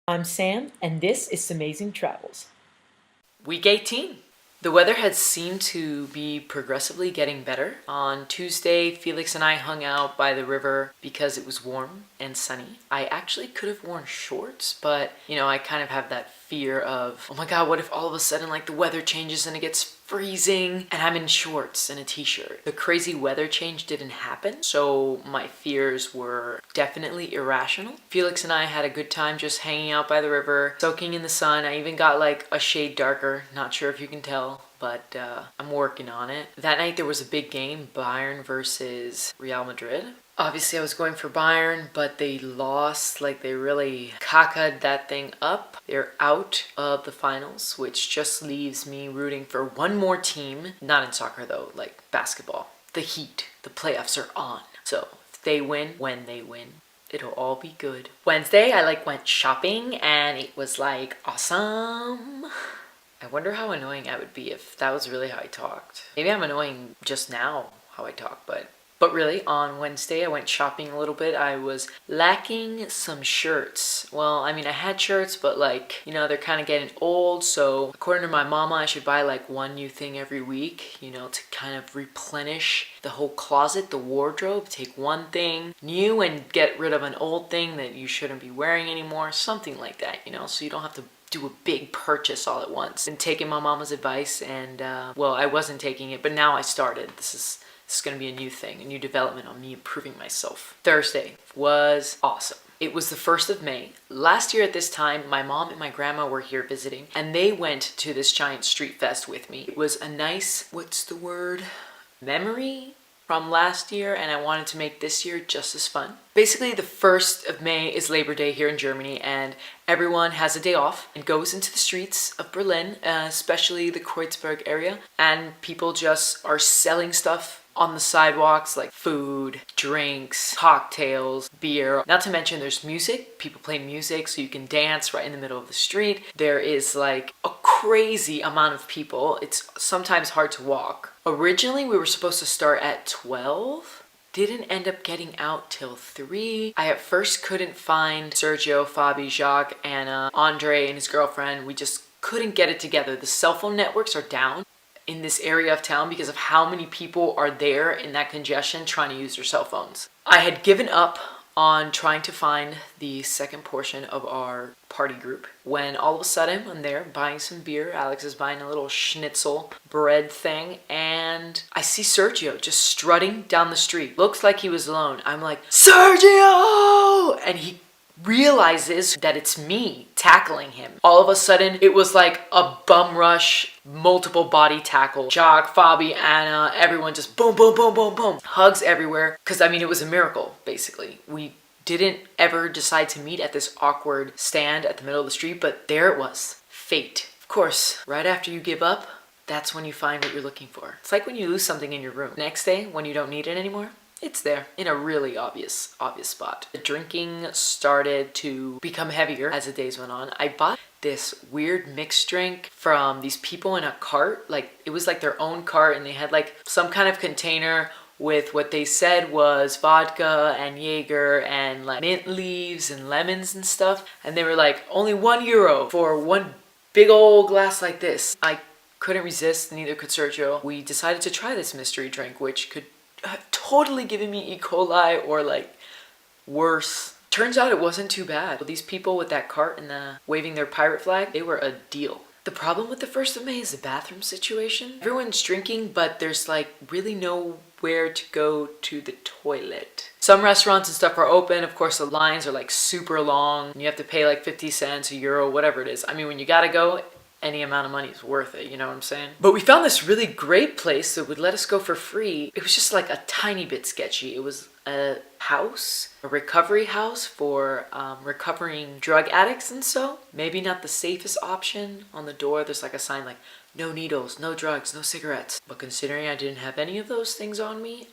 I'm Sam, and this is SamazingTravels. Week 18. The weather had seemed to be progressively getting better. On Tuesday, Felix and I hung out by the river because it was warm and sunny. I actually could have worn shorts, but I kind of have that fear of, oh my god, what if all of a sudden the weather changes and it gets freezing and I'm in shorts and a t-shirt. The crazy weather change didn't happen, so my fears were definitely irrational. Felix and I had a good time just hanging out by the river, soaking in the sun. I even got a shade darker, not sure if you can tell, but I'm working on it. That night there was a big game, Bayern versus Real Madrid. Obviously I was going for Bayern, but they lost. They really cacaed that thing up. They're out of the finals, which just leaves me rooting for one more team. Not in soccer though, like basketball. The Heat. The playoffs are on. So if they win, when they win, it'll all be good. Wednesday I went shopping and it was awesome. I wonder how annoying I would be if that was really how I talked. Maybe I'm annoying just now how I talk, but really, on Wednesday, I went shopping a little bit. I was lacking some shirts. Well, I had shirts, but they're kind of getting old. So according to my mama, I should buy one new thing every week, to kind of replenish the whole closet, the wardrobe. Take one thing new and get rid of an old thing that you shouldn't be wearing anymore. Something like that, so you don't have to do a big purchase all at once. And taking my mama's advice and, well, I wasn't taking it, but now I started. This is going to be a new thing, a new development on me improving myself. Thursday was awesome. It was the 1st of May. Last year at this time, my mom and my grandma were here visiting, and they went to this giant street fest with me. It was a nice, memory from last year, and I wanted to make this year just as fun. Basically, the 1st of May is Labor Day here in Germany, and everyone has a day off and goes into the streets of Berlin, especially the Kreuzberg area, and people just are selling stuff on the sidewalks, like food, drinks, cocktails, beer. Not to mention there's music. People play music so you can dance right in the middle of the street. There is a crazy amount of people. It's sometimes hard to walk. Originally we were supposed to start at 12. Didn't end up getting out till 3. I at first couldn't find Sergio, Fabi, Jacques, Anna, Andre and his girlfriend. We just couldn't get it together. The cell phone networks are down in this area of town because of how many people are there in that congestion trying to use their cell phones. I had given up on trying to find the second portion of our party group when all of a sudden I'm there buying some beer. Alex is buying a little schnitzel bread thing and I see Sergio just strutting down the street. Looks like he was alone. I'm like, Sergio! And he realizes that it's me tackling him. All of a sudden, it was like a bum rush, multiple body tackle. Jacques, Fabi, Anna, everyone just boom, boom, boom, boom, boom. Hugs everywhere. Because, it was a miracle, basically. We didn't ever decide to meet at this awkward stand at the middle of the street, but there it was. Fate. Of course, right after you give up, that's when you find what you're looking for. It's like when you lose something in your room. Next day, when you don't need it anymore, it's there in a really obvious spot. The drinking started to become heavier as the days went on. I bought this weird mixed drink from these people in a cart. It was their own cart and they had some kind of container with what they said was vodka and Jaeger and mint leaves and lemons and stuff. And they were only €1 for one big old glass like this. I couldn't resist, neither could Sergio. We decided to try this mystery drink, which could totally giving me E. coli or worse. Turns out it wasn't too bad. These people with that cart and waving their pirate flag, they were a deal. The problem with the 1st of May is the bathroom situation. Everyone's drinking, but there's really nowhere to go to the toilet. Some restaurants and stuff are open. Of course, the lines are super long. You have to pay 50 cents, €1, whatever it is. When you gotta go, any amount of money is worth it, you know what I'm saying? But we found this really great place that would let us go for free. It was just a tiny bit sketchy. It was a house, a recovery house for recovering drug addicts and so. Maybe not the safest option. On the door, there's a sign no needles, no drugs, no cigarettes. But considering I didn't have any of those things on me,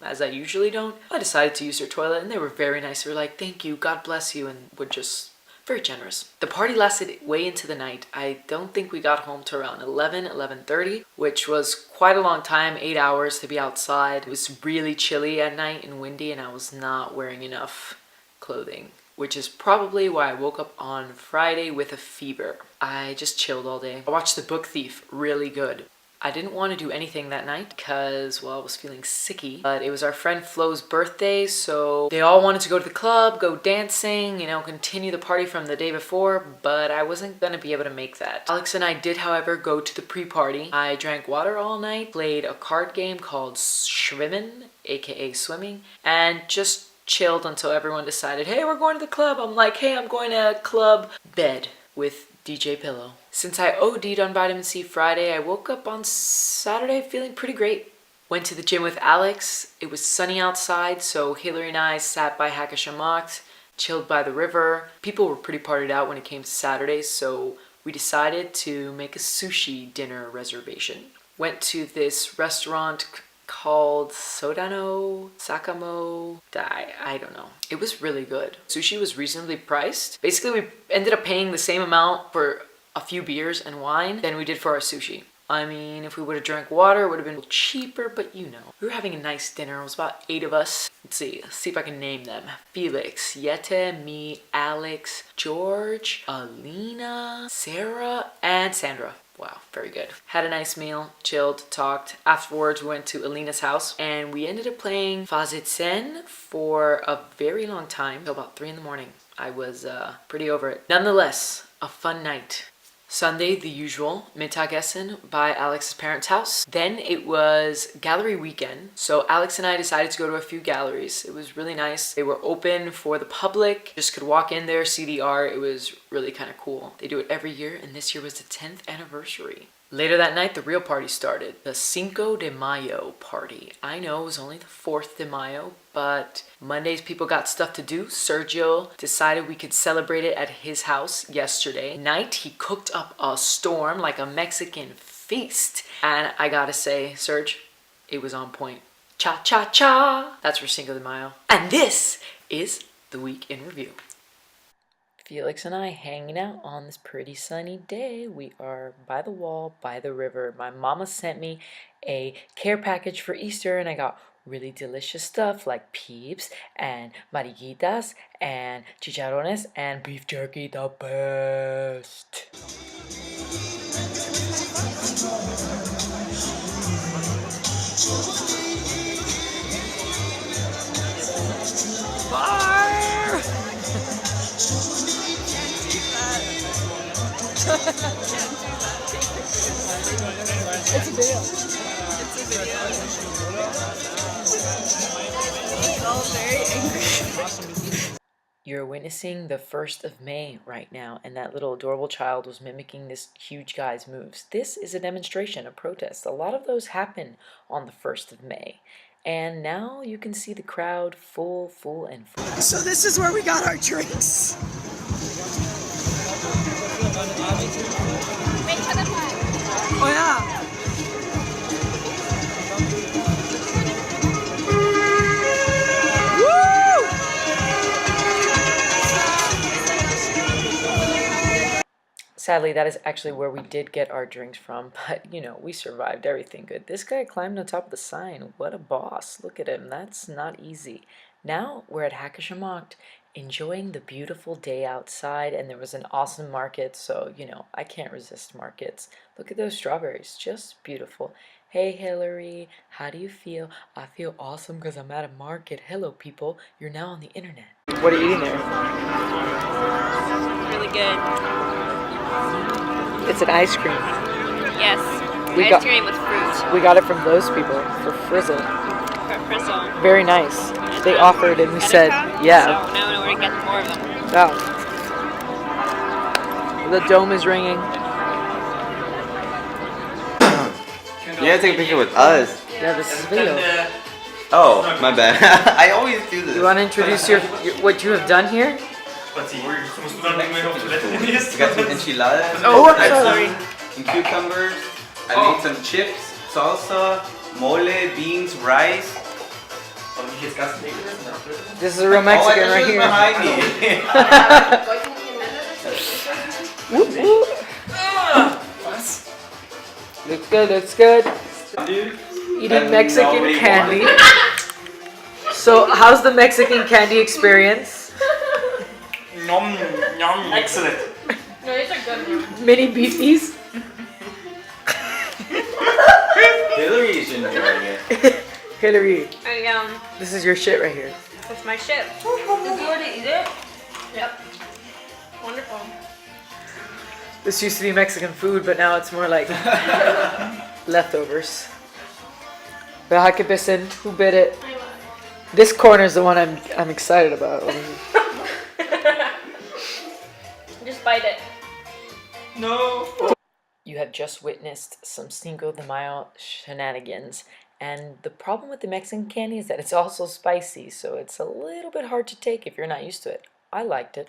as I usually don't, I decided to use their toilet and they were very nice. They were thank you, God bless you, and would just very generous. The party lasted way into the night. I don't think we got home till around 11:30, which was quite a long time, 8 hours to be outside. It was really chilly at night and windy and I was not wearing enough clothing which is probably why I woke up on Friday with a fever. I just chilled all day. I watched The Book Thief, really good. I didn't want to do anything that night because, well, I was feeling sicky. But it was our friend Flo's birthday, so they all wanted to go to the club, go dancing, you know, continue the party from the day before, but I wasn't gonna be able to make that. Alex and I did, however, go to the pre-party. I drank water all night, played a card game called Schwimmen, aka swimming, and just chilled until everyone decided, hey, we're going to the club. I'm like, hey, I'm going to club bed with DJ Pillow. Since I OD'd on vitamin C Friday, I woke up on Saturday feeling pretty great. Went to the gym with Alex. It was sunny outside, so Hillary and I sat by Hakashamokt, chilled by the river. People were pretty partied out when it came to Saturdays, so we decided to make a sushi dinner reservation. Went to this restaurant called Sodano, Sakamo, I don't know. It was really good. Sushi was reasonably priced. Basically, we ended up paying the same amount for a few beers and wine than we did for our sushi. I mean, if we would have drank water, it would have been cheaper, but you know. We were having a nice dinner. It was about 8 of us. Let's see if I can name them. Felix, Yete, me, Alex, George, Alina, Sarah, and Sandra. Wow, very good. Had a nice meal, chilled, talked. Afterwards, we went to Alina's house and we ended up playing Fazitsen for a very long time, till about 3 in the morning. I was pretty over it. Nonetheless, a fun night. Sunday, the usual, Mittagessen by Alex's parents' house. Then it was gallery weekend. So Alex and I decided to go to a few galleries. It was really nice. They were open for the public. Just could walk in there, see the art. It was really kind of cool. They do it every year, and this year was the 10th anniversary. Later that night, the real party started. The Cinco de Mayo party. I know it was only the 4th de Mayo, but Mondays people got stuff to do. Sergio decided we could celebrate it at his house yesterday night. He cooked up a storm like a Mexican feast. And I gotta say, Serge, it was on point. Cha-cha-cha! That's for Cinco de Mayo. And this is the week in review. Felix and I hanging out on this pretty sunny day. We are by the wall, by the river. My mama sent me a care package for Easter and I got really delicious stuff like peeps and mariquitas and chicharrones and beef jerky, the best. Fire! It's a video. It's a video. It's all very angry. You're witnessing the 1st of May right now, and that little adorable child was mimicking this huge guy's moves. This is a demonstration, a protest. A lot of those happen on the 1st of May. And now you can see the crowd full and full. So this is where we got our drinks. Oh yeah. Sadly, that is actually where we did get our drinks from, but you know, we survived everything good. This guy climbed on top of the sign. What a boss. Look at him. That's not easy. Now we're at Hakashamokt, enjoying the beautiful day outside, and there was an awesome market, so you know, I can't resist markets. Look at those strawberries, just beautiful. Hey Hillary, how do you feel? I feel awesome because I'm at a market. Hello people, you're now on the internet. What are you eating there? Really good. It's an ice cream. Yes. Ice cream with fruit. We got it from those people for Frizzle. For frizzle. Very nice. They offered and we said, yeah. So now we're gonna get more of them. Wow. The dome is ringing. You gotta take a picture with us. Yeah, this is video. Oh, my bad. I always do this. You want to introduce what you have done here? We got some enchiladas. Oh, I'm sorry. Some cucumbers. I made some chips, salsa, mole, beans, rice. This is a real Mexican right here. Behind me. Whoop, whoop. Looks good, looks good. Eating Mexican candy. So, how's the Mexican candy experience? Nom, nom, excellent. No, these are good. Mini beefies. Hillary is enjoying it. Hillary, I this is your shit right here. that's my shit. Did you already eat it? Yep. Wonderful. This used to be Mexican food, but now it's more like leftovers. Baja que pesen, who bit it? This corner is the one I'm excited about. Just bite it. No. You have just witnessed some Cinco de Mayo shenanigans, and the problem with the Mexican candy is that it's also spicy, so it's a little bit hard to take if you're not used to it. I liked it.